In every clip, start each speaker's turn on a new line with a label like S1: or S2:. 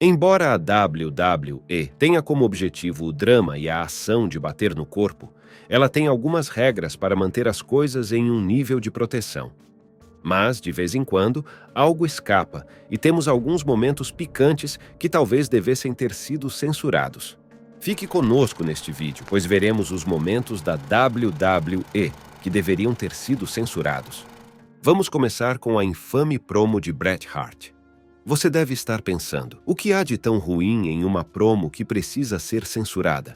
S1: Embora a WWE tenha como objetivo o drama e a ação de bater no corpo, ela tem algumas regras para manter as coisas em um nível de proteção. Mas, de vez em quando, algo escapa e temos alguns momentos picantes que talvez devessem ter sido censurados. Fique conosco neste vídeo, pois veremos os momentos da WWE que deveriam ter sido censurados. Vamos começar com a infame promo de Bret Hart. Você deve estar pensando, o que há de tão ruim em uma promo que precisa ser censurada?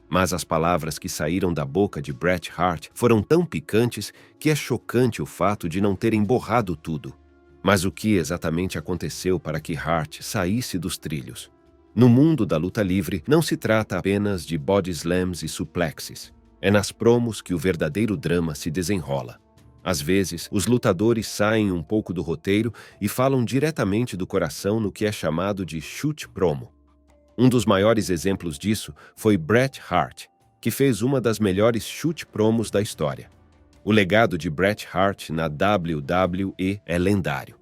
S1: Mas as palavras que saíram da boca de Bret Hart foram tão picantes que é chocante o fato de não terem borrado tudo. Mas o que exatamente aconteceu para que Hart saísse dos trilhos? No mundo da luta livre, não se trata apenas de body slams e suplexes. É nas promos que o verdadeiro drama se desenrola. Às vezes, os lutadores saem um pouco do roteiro e falam diretamente do coração no que é chamado de chute promo. Um dos maiores exemplos disso foi Bret Hart, que fez uma das melhores chute promos da história. O legado de Bret Hart na WWE é lendário.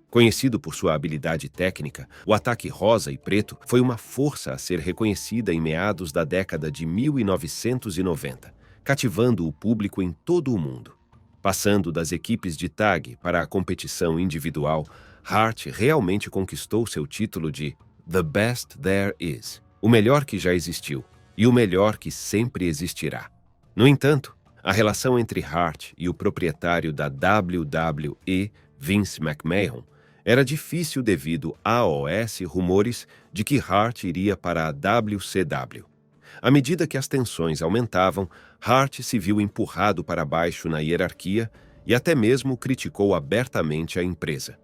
S1: Conhecido por sua habilidade técnica, o ataque rosa e preto foi uma força a ser reconhecida em meados da década de 1990, cativando o público em todo o mundo. Passando das equipes de tag para a competição individual, Hart realmente conquistou seu título de The Best There Is, o melhor que já existiu e o melhor que sempre existirá. No entanto, a relação entre Hart e o proprietário da WWE, Vince McMahon, era difícil devido a rumores de que Hart iria para a WCW. À medida que as tensões aumentavam, Hart se viu empurrado para baixo na hierarquia e até mesmo criticou abertamente a empresa.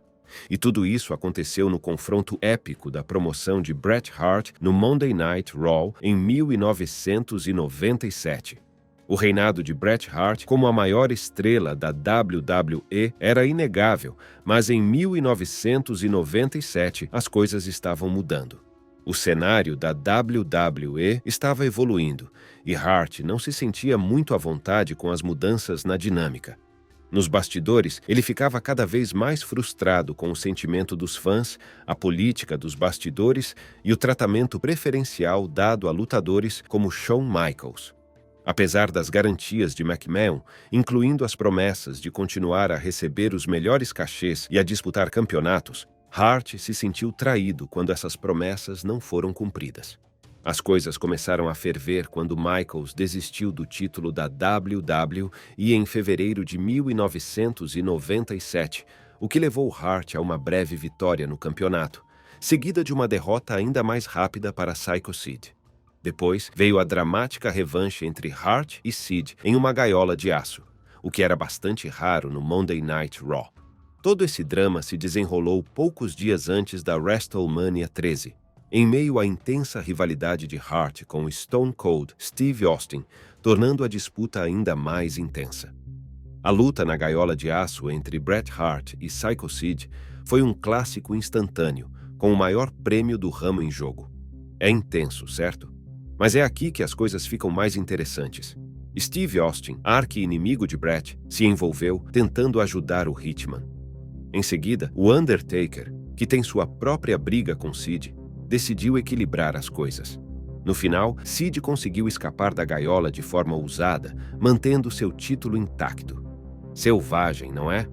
S1: E tudo isso aconteceu no confronto épico da promoção de Bret Hart no Monday Night Raw em 1997. O reinado de Bret Hart como a maior estrela da WWE era inegável, mas em 1997 as coisas estavam mudando. O cenário da WWE estava evoluindo e Hart não se sentia muito à vontade com as mudanças na dinâmica. Nos bastidores, ele ficava cada vez mais frustrado com o sentimento dos fãs, a política dos bastidores e o tratamento preferencial dado a lutadores como Shawn Michaels. Apesar das garantias de McMahon, incluindo as promessas de continuar a receber os melhores cachês e a disputar campeonatos, Hart se sentiu traído quando essas promessas não foram cumpridas. As coisas começaram a ferver quando Michaels desistiu do título da WWE em fevereiro de 1997, o que levou Hart a uma breve vitória no campeonato, seguida de uma derrota ainda mais rápida para Psycho Sid. Depois veio a dramática revanche entre Hart e Sid em uma gaiola de aço, o que era bastante raro no Monday Night Raw. Todo esse drama se desenrolou poucos dias antes da WrestleMania 13, em meio à intensa rivalidade de Hart com o Stone Cold Steve Austin, tornando a disputa ainda mais intensa. A luta na gaiola de aço entre Bret Hart e Psycho Sid foi um clássico instantâneo, com o maior prêmio do ramo em jogo. É intenso, certo? Mas é aqui que as coisas ficam mais interessantes. Steve Austin, arqui-inimigo de Bret, se envolveu tentando ajudar o Hitman. Em seguida, o Undertaker, que tem sua própria briga com Sid, decidiu equilibrar as coisas. No final, Sid conseguiu escapar da gaiola de forma ousada, mantendo seu título intacto. Selvagem, não é?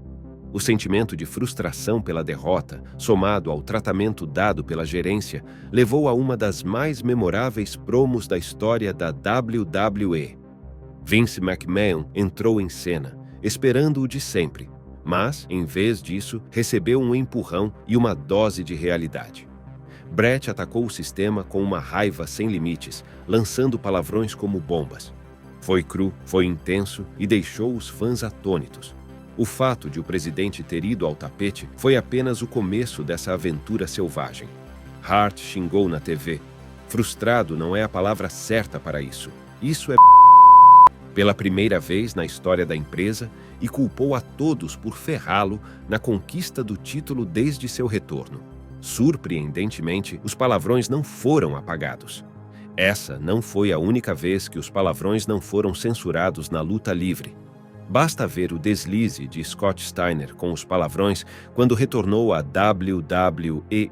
S1: O sentimento de frustração pela derrota, somado ao tratamento dado pela gerência, levou a uma das mais memoráveis promos da história da WWE. Vince McMahon entrou em cena, esperando o de sempre, mas, em vez disso, recebeu um empurrão e uma dose de realidade. Bret atacou o sistema com uma raiva sem limites, lançando palavrões como bombas. Foi cru, foi intenso e deixou os fãs atônitos. O fato de o presidente ter ido ao tapete foi apenas o começo dessa aventura selvagem. Hart xingou na TV. Frustrado não é a palavra certa para isso. Isso é pela primeira vez na história da empresa e culpou a todos por ferrá-lo na conquista do título desde seu retorno. Surpreendentemente, os palavrões não foram apagados. Essa não foi a única vez que os palavrões não foram censurados na luta livre. Basta ver o deslize de Scott Steiner com os palavrões quando retornou à WWE.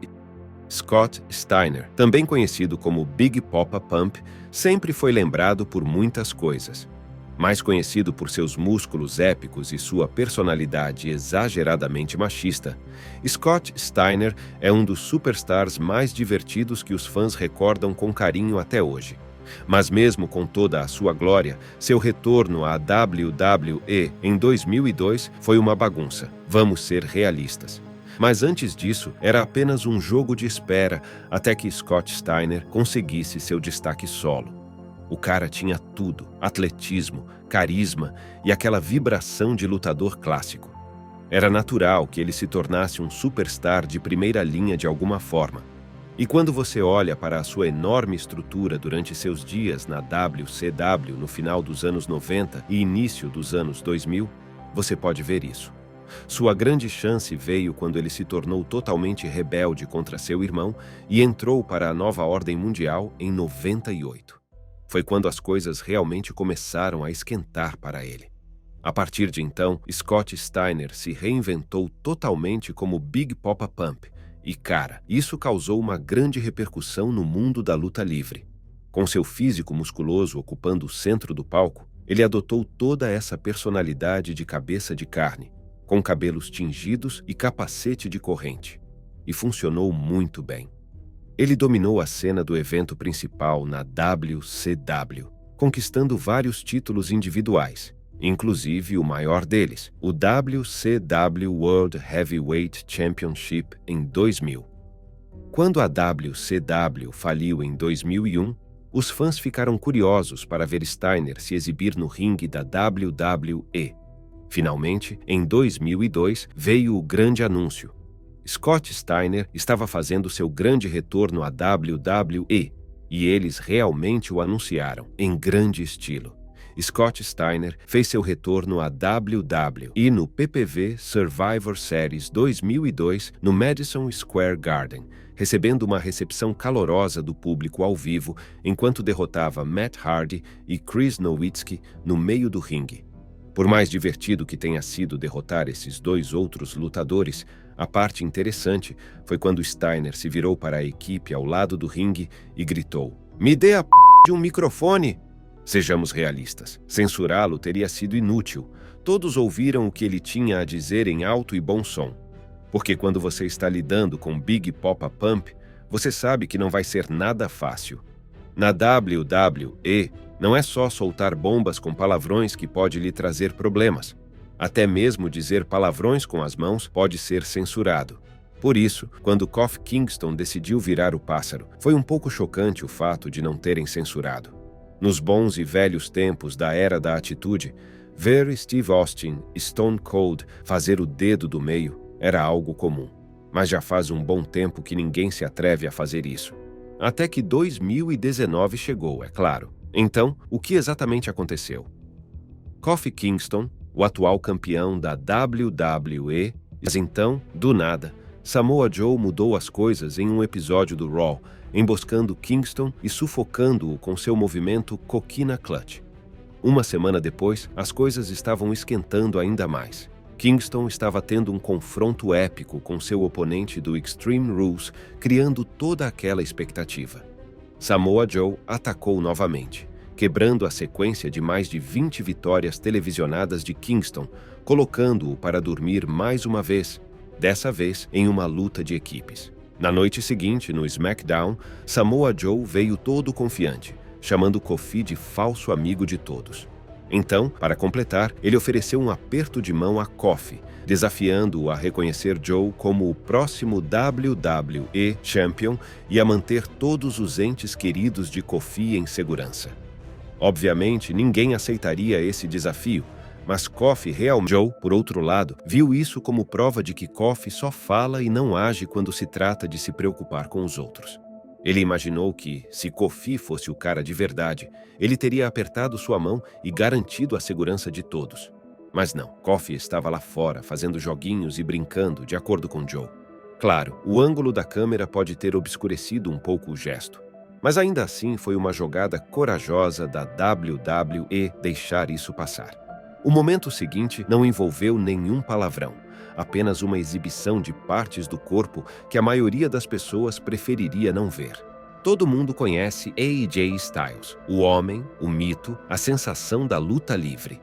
S1: Scott Steiner, também conhecido como Big Poppa Pump, sempre foi lembrado por muitas coisas. Mais conhecido por seus músculos épicos e sua personalidade exageradamente machista, Scott Steiner é um dos superstars mais divertidos que os fãs recordam com carinho até hoje. Mas mesmo com toda a sua glória, seu retorno à WWE em 2002 foi uma bagunça. Vamos ser realistas. Mas antes disso, era apenas um jogo de espera até que Scott Steiner conseguisse seu destaque solo. O cara tinha tudo: atletismo, carisma e aquela vibração de lutador clássico. Era natural que ele se tornasse um superstar de primeira linha de alguma forma. E quando você olha para a sua enorme estrutura durante seus dias na WCW no final dos anos 90 e início dos anos 2000, você pode ver isso. Sua grande chance veio quando ele se tornou totalmente rebelde contra seu irmão e entrou para a nova ordem mundial em 98. Foi quando as coisas realmente começaram a esquentar para ele. A partir de então, Scott Steiner se reinventou totalmente como Big Poppa Pump. E cara, isso causou uma grande repercussão no mundo da luta livre. Com seu físico musculoso ocupando o centro do palco, ele adotou toda essa personalidade de cabeça de carne, com cabelos tingidos e capacete de corrente. E funcionou muito bem. Ele dominou a cena do evento principal na WCW, conquistando vários títulos individuais, inclusive o maior deles, o WCW World Heavyweight Championship em 2000. Quando a WCW faliu em 2001, os fãs ficaram curiosos para ver Steiner se exibir no ringue da WWE. Finalmente, em 2002, veio o grande anúncio. Scott Steiner estava fazendo seu grande retorno à WWE, e eles realmente o anunciaram, em grande estilo. Scott Steiner fez seu retorno à WWE no PPV Survivor Series 2002 no Madison Square Garden, recebendo uma recepção calorosa do público ao vivo enquanto derrotava Matt Hardy e Chris Nowitzki no meio do ringue. Por mais divertido que tenha sido derrotar esses dois outros lutadores, a parte interessante foi quando Steiner se virou para a equipe ao lado do ringue e gritou: "Me dê a p*** de um microfone!" Sejamos realistas, censurá-lo teria sido inútil. Todos ouviram o que ele tinha a dizer em alto e bom som. Porque quando você está lidando com Big Poppa Pump, você sabe que não vai ser nada fácil. Na WWE, não é só soltar bombas com palavrões que pode lhe trazer problemas. Até mesmo dizer palavrões com as mãos pode ser censurado. Por isso, quando Kofi Kingston decidiu virar o pássaro, foi um pouco chocante o fato de não terem censurado. Nos bons e velhos tempos da Era da Atitude, ver Steve Austin, Stone Cold, fazer o dedo do meio era algo comum. Mas já faz um bom tempo que ninguém se atreve a fazer isso. Até que 2019 chegou, é claro. Então, o que exatamente aconteceu? Kofi Kingston, o atual campeão da WWE, mas então, do nada, Samoa Joe mudou as coisas em um episódio do Raw, emboscando Kingston e sufocando-o com seu movimento Coquina Clutch. Uma semana depois, as coisas estavam esquentando ainda mais. Kingston estava tendo um confronto épico com seu oponente do Extreme Rules, criando toda aquela expectativa. Samoa Joe atacou novamente, quebrando a sequência de mais de 20 vitórias televisionadas de Kingston, colocando-o para dormir mais uma vez, dessa vez em uma luta de equipes. Na noite seguinte, no SmackDown, Samoa Joe veio todo confiante, chamando Kofi de falso amigo de todos. Então, para completar, ele ofereceu um aperto de mão a Kofi, desafiando-o a reconhecer Joe como o próximo WWE Champion e a manter todos os entes queridos de Kofi em segurança. Obviamente, ninguém aceitaria esse desafio, mas Kofi realmente... Joe, por outro lado, viu isso como prova de que Kofi só fala e não age quando se trata de se preocupar com os outros. Ele imaginou que, se Kofi fosse o cara de verdade, ele teria apertado sua mão e garantido a segurança de todos. Mas não, Kofi estava lá fora, fazendo joguinhos e brincando, de acordo com Joe. Claro, o ângulo da câmera pode ter obscurecido um pouco o gesto, mas ainda assim foi uma jogada corajosa da WWE deixar isso passar. O momento seguinte não envolveu nenhum palavrão, apenas uma exibição de partes do corpo que a maioria das pessoas preferiria não ver. Todo mundo conhece AJ Styles, o homem, o mito, a sensação da luta livre.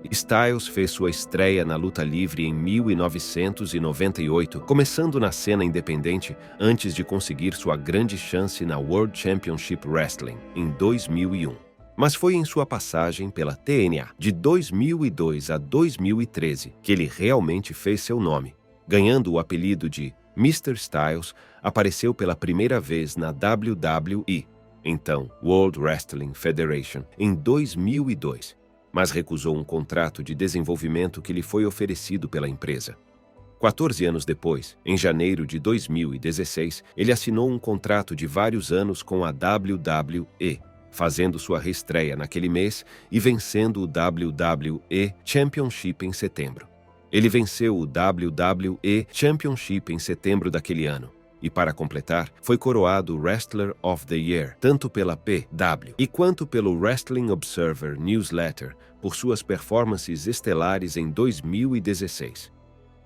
S1: Styles fez sua estreia na luta livre em 1998, começando na cena independente antes de conseguir sua grande chance na World Championship Wrestling em 2001. Mas foi em sua passagem pela TNA de 2002 a 2013 que ele realmente fez seu nome, ganhando o apelido de Mr. Styles. Apareceu pela primeira vez na WWE, então World Wrestling Federation, em 2002, mas recusou um contrato de desenvolvimento que lhe foi oferecido pela empresa. 14 anos depois, em janeiro de 2016, ele assinou um contrato de vários anos com a WWE, fazendo sua reestreia naquele mês e vencendo o WWE Championship em setembro. Ele venceu o WWE Championship em setembro daquele ano. E, para completar, foi coroado Wrestler of the Year, tanto pela PW e quanto pelo Wrestling Observer Newsletter, por suas performances estelares em 2016.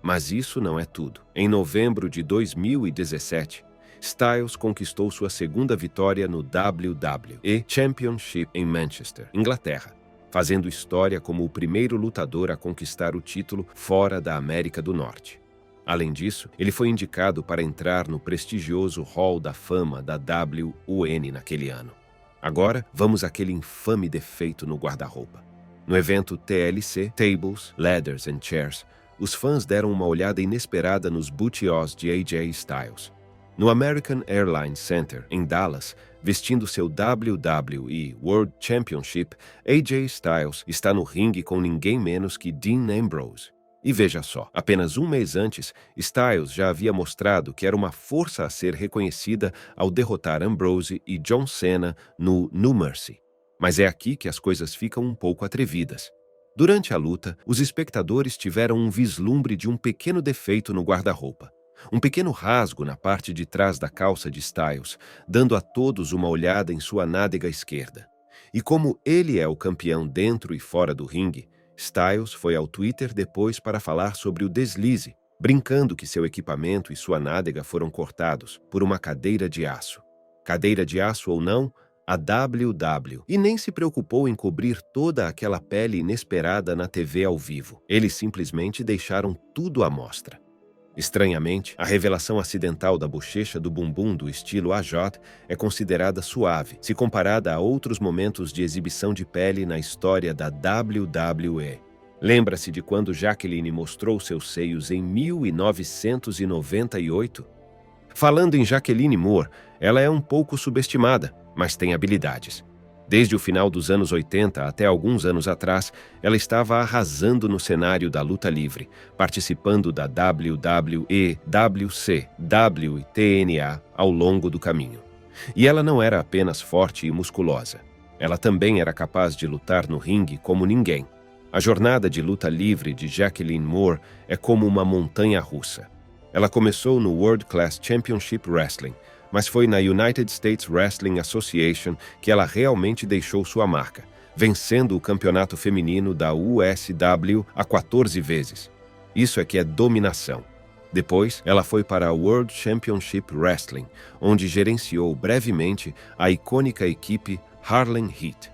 S1: Mas isso não é tudo. Em novembro de 2017, Styles conquistou sua segunda vitória no WWE Championship em Manchester, Inglaterra, fazendo história como o primeiro lutador a conquistar o título fora da América do Norte. Além disso, ele foi indicado para entrar no prestigioso Hall da Fama da WON naquele ano. Agora, vamos àquele infame defeito no guarda-roupa. No evento TLC, Tables, Ladders and Chairs, os fãs deram uma olhada inesperada nos booty-os de AJ Styles. No American Airlines Center, em Dallas, vestindo seu WWE World Championship, AJ Styles está no ringue com ninguém menos que Dean Ambrose. E veja só, apenas um mês antes, Styles já havia mostrado que era uma força a ser reconhecida ao derrotar Ambrose e John Cena no No Mercy. Mas é aqui que as coisas ficam um pouco atrevidas. Durante a luta, os espectadores tiveram um vislumbre de um pequeno defeito no guarda-roupa. Um pequeno rasgo na parte de trás da calça de Styles, dando a todos uma olhada em sua nádega esquerda. E como ele é o campeão dentro e fora do ringue, Styles foi ao Twitter depois para falar sobre o deslize, brincando que seu equipamento e sua nádega foram cortados por uma cadeira de aço. Cadeira de aço ou não, a WW, e nem se preocupou em cobrir toda aquela pele inesperada na TV ao vivo. Eles simplesmente deixaram tudo à mostra. Estranhamente, a revelação acidental da bochecha do bumbum do estilo AJ é considerada suave, se comparada a outros momentos de exibição de pele na história da WWE. Lembra-se de quando Jacqueline mostrou seus seios em 1998? Falando em Jacqueline Moore, ela é um pouco subestimada, mas tem habilidades. Desde o final dos anos 80 até alguns anos atrás, ela estava arrasando no cenário da luta livre, participando da WWE, WCW e TNA ao longo do caminho. E ela não era apenas forte e musculosa. Ela também era capaz de lutar no ringue como ninguém. A jornada de luta livre de Jacqueline Moore é como uma montanha russa. Ela começou no World Class Championship Wrestling, mas foi na United States Wrestling Association que ela realmente deixou sua marca, vencendo o campeonato feminino da USW a 14 vezes. Isso é que é dominação. Depois, ela foi para a World Championship Wrestling, onde gerenciou brevemente a icônica equipe Harlem Heat.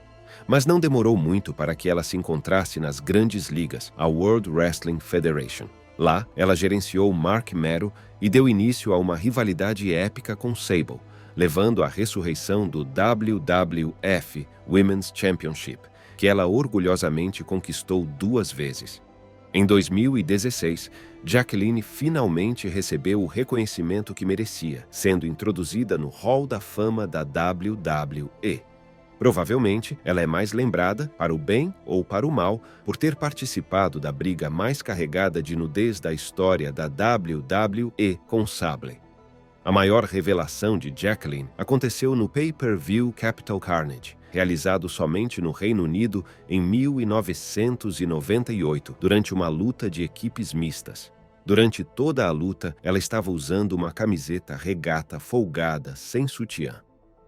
S1: Mas não demorou muito para que ela se encontrasse nas grandes ligas, a World Wrestling Federation. Lá, ela gerenciou Mark Mero e deu início a uma rivalidade épica com Sable, levando à ressurreição do WWF Women's Championship, que ela orgulhosamente conquistou 2 vezes. Em 2016, Jacqueline finalmente recebeu o reconhecimento que merecia, sendo introduzida no Hall da Fama da WWE. Provavelmente, ela é mais lembrada, para o bem ou para o mal, por ter participado da briga mais carregada de nudez da história da WWE com Sable. A maior revelação de Jacqueline aconteceu no pay-per-view Capital Carnage, realizado somente no Reino Unido em 1998, durante uma luta de equipes mistas. Durante toda a luta, ela estava usando uma camiseta regata folgada, sem sutiã.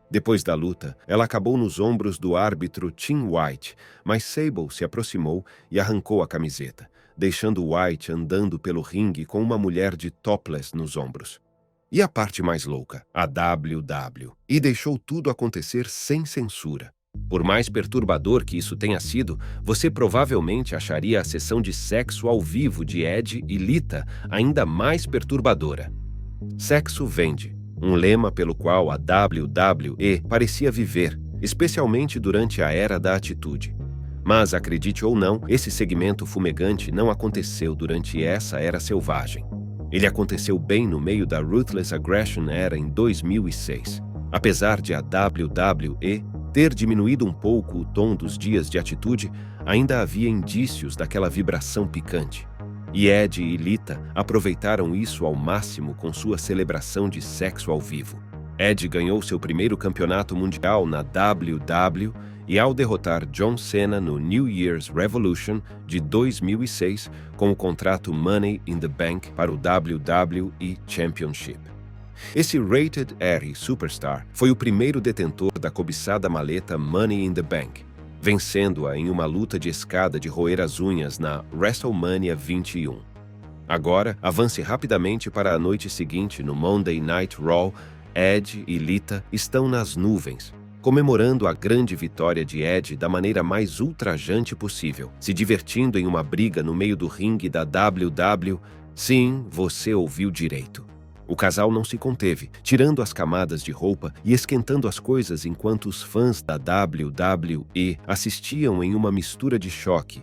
S1: Depois da luta, ela acabou nos ombros do árbitro Tim White, mas Sable se aproximou e arrancou a camiseta, deixando White andando pelo ringue com uma mulher de topless nos ombros. E a parte mais louca, a WW, e deixou tudo acontecer sem censura. Por mais perturbador que isso tenha sido, você provavelmente acharia a sessão de sexo ao vivo de Edge e Lita ainda mais perturbadora. Sexo vende, um lema pelo qual a WWE parecia viver, especialmente durante a era da atitude. Mas, acredite ou não, esse segmento fumegante não aconteceu durante essa era selvagem. Ele aconteceu bem no meio da Ruthless Aggression Era em 2006. Apesar de a WWE ter diminuído um pouco o tom dos dias de atitude, ainda havia indícios daquela vibração picante. E Edge e Lita aproveitaram isso ao máximo com sua celebração de sexo ao vivo. Edge ganhou seu primeiro campeonato mundial na WW e ao derrotar John Cena no New Year's Revolution de 2006 com o contrato Money in the Bank para o WWE Championship. Esse Rated R Superstar foi o primeiro detentor da cobiçada maleta Money in the Bank, vencendo-a em uma luta de escada de roer as unhas na WrestleMania 21. Agora, avance rapidamente para a noite seguinte no Monday Night Raw. Edge e Lita estão nas nuvens, comemorando a grande vitória de Edge da maneira mais ultrajante possível, se divertindo em uma briga no meio do ringue da WW. Sim, você ouviu direito. O casal não se conteve, tirando as camadas de roupa e esquentando as coisas enquanto os fãs da WWE assistiam em uma mistura de choque.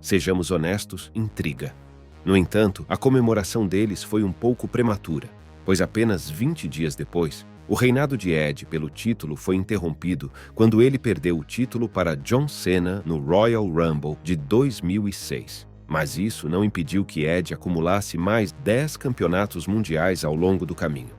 S1: Sejamos honestos, intriga. No entanto, a comemoração deles foi um pouco prematura, pois apenas 20 dias depois, o reinado de Edge pelo título foi interrompido quando ele perdeu o título para John Cena no Royal Rumble de 2006. Mas isso não impediu que Edge acumulasse mais 10 campeonatos mundiais ao longo do caminho.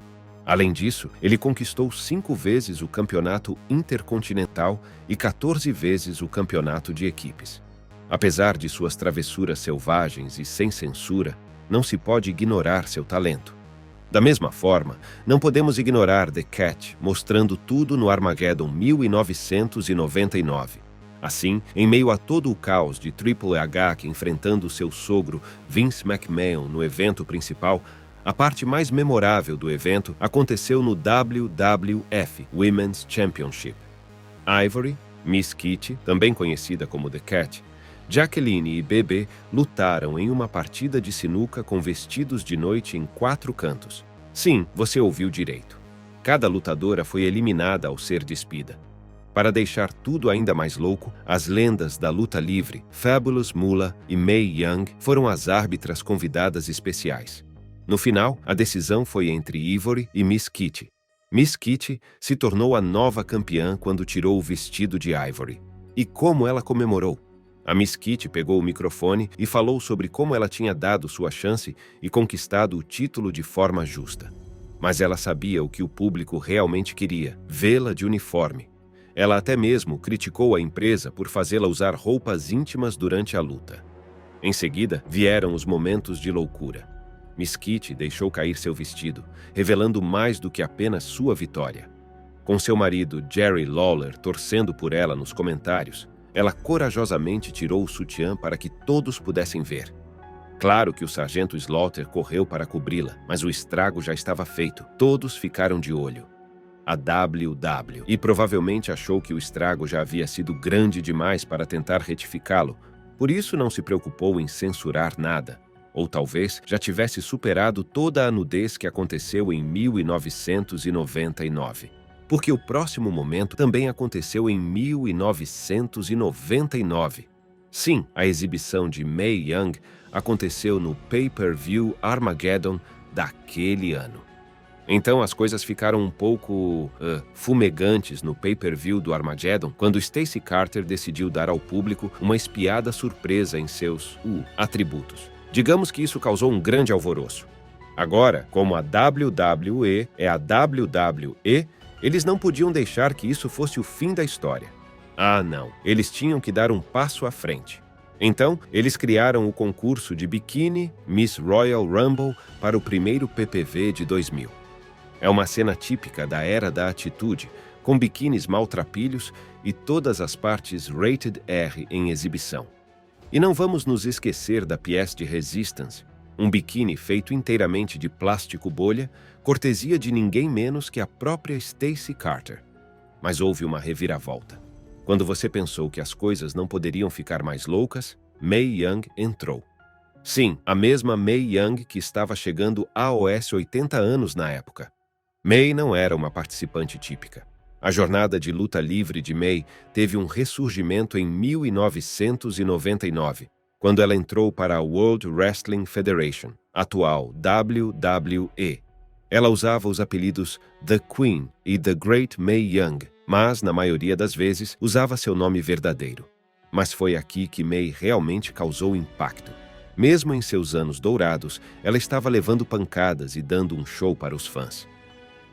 S1: Além disso, ele conquistou 5 vezes o campeonato intercontinental e 14 vezes o campeonato de equipes. Apesar de suas travessuras selvagens e sem censura, não se pode ignorar seu talento. Da mesma forma, não podemos ignorar The Cat mostrando tudo no Armageddon 1999. Assim, em meio a todo o caos de Triple H enfrentando seu sogro Vince McMahon no evento principal, a parte mais memorável do evento aconteceu no WWF Women's Championship. Ivory, Miss Kitty, também conhecida como The Cat, Jacqueline e Bebê lutaram em uma partida de sinuca com vestidos de noite em 4 cantos. Sim, você ouviu direito. Cada lutadora foi eliminada ao ser despida. Para deixar tudo ainda mais louco, as lendas da luta livre, Fabulous Moolah e Mae Young, foram as árbitras convidadas especiais. No final, a decisão foi entre Ivory e Miss Kitty. Miss Kitty se tornou a nova campeã quando tirou o vestido de Ivory. E como ela comemorou! A Miss Kitty pegou o microfone e falou sobre como ela tinha dado sua chance e conquistado o título de forma justa. Mas ela sabia o que o público realmente queria, vê-la de uniforme. Ela até mesmo criticou a empresa por fazê-la usar roupas íntimas durante a luta. Em seguida, vieram os momentos de loucura. Miss Kitty deixou cair seu vestido, revelando mais do que apenas sua vitória. Com seu marido Jerry Lawler torcendo por ela nos comentários, ela corajosamente tirou o sutiã para que todos pudessem ver. Claro que o sargento Slaughter correu para cobri-la, mas o estrago já estava feito. Todos ficaram de olho. A WW, e provavelmente achou que o estrago já havia sido grande demais para tentar retificá-lo, por isso não se preocupou em censurar nada, ou talvez já tivesse superado toda a nudez que aconteceu em 1999. Porque o próximo momento também aconteceu em 1999. Sim, a exibição de Mae Young aconteceu no Pay-Per-View Armageddon daquele ano. Então as coisas ficaram um pouco fumegantes no pay-per-view do Armageddon quando Stacey Carter decidiu dar ao público uma espiada surpresa em seus atributos. Digamos que isso causou um grande alvoroço. Agora, como a WWE é a WWE, eles não podiam deixar que isso fosse o fim da história. Ah, não. Eles tinham que dar um passo à frente. Então, eles criaram o concurso de biquíni Miss Royal Rumble para o primeiro PPV de 2000. É uma cena típica da era da atitude, com biquínis maltrapilhos e todas as partes rated R em exibição. E não vamos nos esquecer da pièce de resistance, um biquíni feito inteiramente de plástico bolha, cortesia de ninguém menos que a própria Stacey Carter. Mas houve uma reviravolta. Quando você pensou que as coisas não poderiam ficar mais loucas, Mae Young entrou. Sim, a mesma Mae Young que estava chegando aos 80 anos na época. Mae não era uma participante típica. A jornada de luta livre de Mae teve um ressurgimento em 1999, quando ela entrou para a World Wrestling Federation, atual WWE. Ela usava os apelidos The Queen e The Great Mae Young, mas, na maioria das vezes, usava seu nome verdadeiro. Mas foi aqui que Mae realmente causou impacto. Mesmo em seus anos dourados, ela estava levando pancadas e dando um show para os fãs.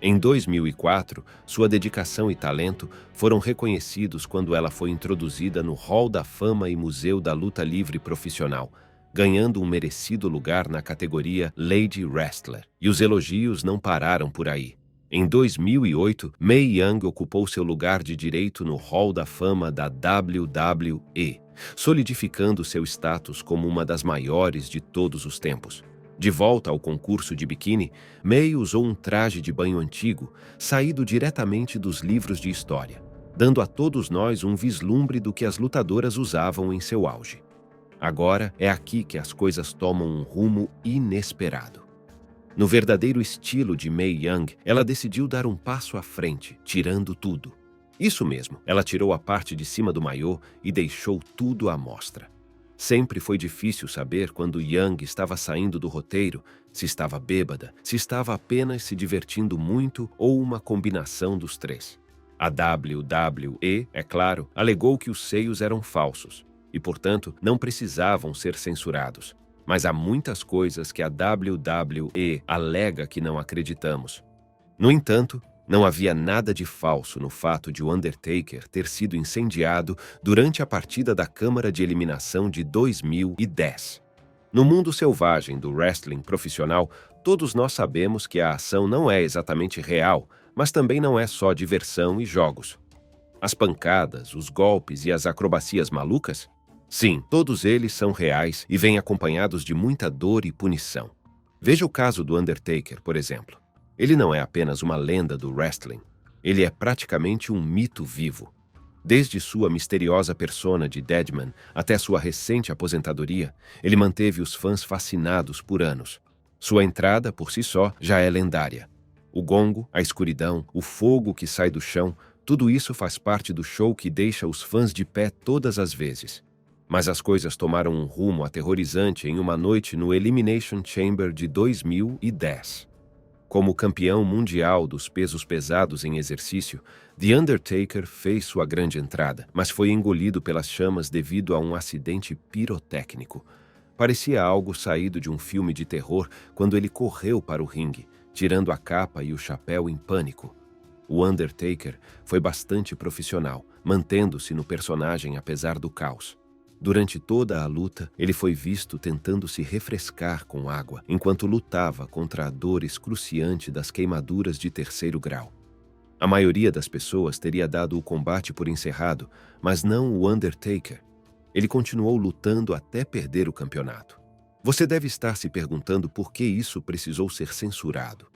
S1: Em 2004, sua dedicação e talento foram reconhecidos quando ela foi introduzida no Hall da Fama e Museu da Luta Livre Profissional, ganhando um merecido lugar na categoria Lady Wrestler. E os elogios não pararam por aí. Em 2008, Mae Young ocupou seu lugar de direito no Hall da Fama da WWE, solidificando seu status como uma das maiores de todos os tempos. De volta ao concurso de biquíni, Mae usou um traje de banho antigo, saído diretamente dos livros de história, dando a todos nós um vislumbre do que as lutadoras usavam em seu auge. Agora é aqui que as coisas tomam um rumo inesperado. No verdadeiro estilo de Mae Young, ela decidiu dar um passo à frente, tirando tudo. Isso mesmo, ela tirou a parte de cima do maiô e deixou tudo à mostra. Sempre foi difícil saber quando Young estava saindo do roteiro, se estava bêbada, se estava apenas se divertindo muito ou uma combinação dos três. A WWE, é claro, alegou que os seios eram falsos e, portanto, não precisavam ser censurados. Mas há muitas coisas que a WWE alega que não acreditamos. No entanto, não havia nada de falso no fato de o Undertaker ter sido incendiado durante a partida da Câmara de Eliminação de 2010. No mundo selvagem do wrestling profissional, todos nós sabemos que a ação não é exatamente real, mas também não é só diversão e jogos. As pancadas, os golpes e as acrobacias malucas? Sim, todos eles são reais e vêm acompanhados de muita dor e punição. Veja o caso do Undertaker, por exemplo. Ele não é apenas uma lenda do wrestling. Ele é praticamente um mito vivo. Desde sua misteriosa persona de Deadman até sua recente aposentadoria, ele manteve os fãs fascinados por anos. Sua entrada, por si só, já é lendária. O gongo, a escuridão, o fogo que sai do chão, tudo isso faz parte do show que deixa os fãs de pé todas as vezes. Mas as coisas tomaram um rumo aterrorizante em uma noite no Elimination Chamber de 2010. Como campeão mundial dos pesos pesados em exercício, The Undertaker fez sua grande entrada, mas foi engolido pelas chamas devido a um acidente pirotécnico. Parecia algo saído de um filme de terror quando ele correu para o ringue, tirando a capa e o chapéu em pânico. O Undertaker foi bastante profissional, mantendo-se no personagem apesar do caos. Durante toda a luta, ele foi visto tentando se refrescar com água, enquanto lutava contra a dor excruciante das queimaduras de 3º grau. A maioria das pessoas teria dado o combate por encerrado, mas não o Undertaker. Ele continuou lutando até perder o campeonato. Você deve estar se perguntando por que isso precisou ser censurado.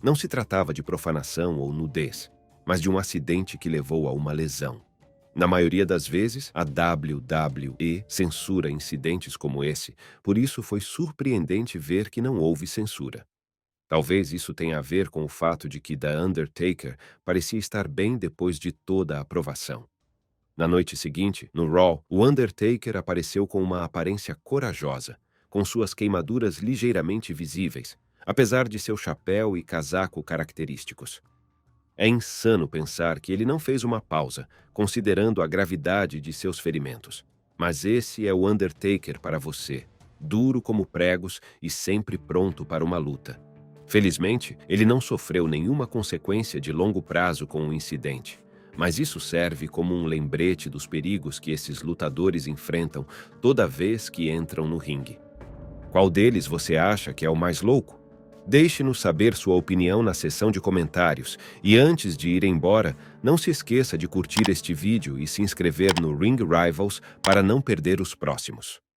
S1: Não se tratava de profanação ou nudez, mas de um acidente que levou a uma lesão. Na maioria das vezes, a WWE censura incidentes como esse, por isso foi surpreendente ver que não houve censura. Talvez isso tenha a ver com o fato de que The Undertaker parecia estar bem depois de toda a aprovação. Na noite seguinte, no Raw, o Undertaker apareceu com uma aparência corajosa, com suas queimaduras ligeiramente visíveis, apesar de seu chapéu e casaco característicos. É insano pensar que ele não fez uma pausa, considerando a gravidade de seus ferimentos. Mas esse é o Undertaker para você, duro como pregos e sempre pronto para uma luta. Felizmente, ele não sofreu nenhuma consequência de longo prazo com o incidente, mas isso serve como um lembrete dos perigos que esses lutadores enfrentam toda vez que entram no ringue. Qual deles você acha que é o mais louco? Deixe-nos saber sua opinião na seção de comentários e antes de ir embora, não se esqueça de curtir este vídeo e se inscrever no Ring Rivals para não perder os próximos.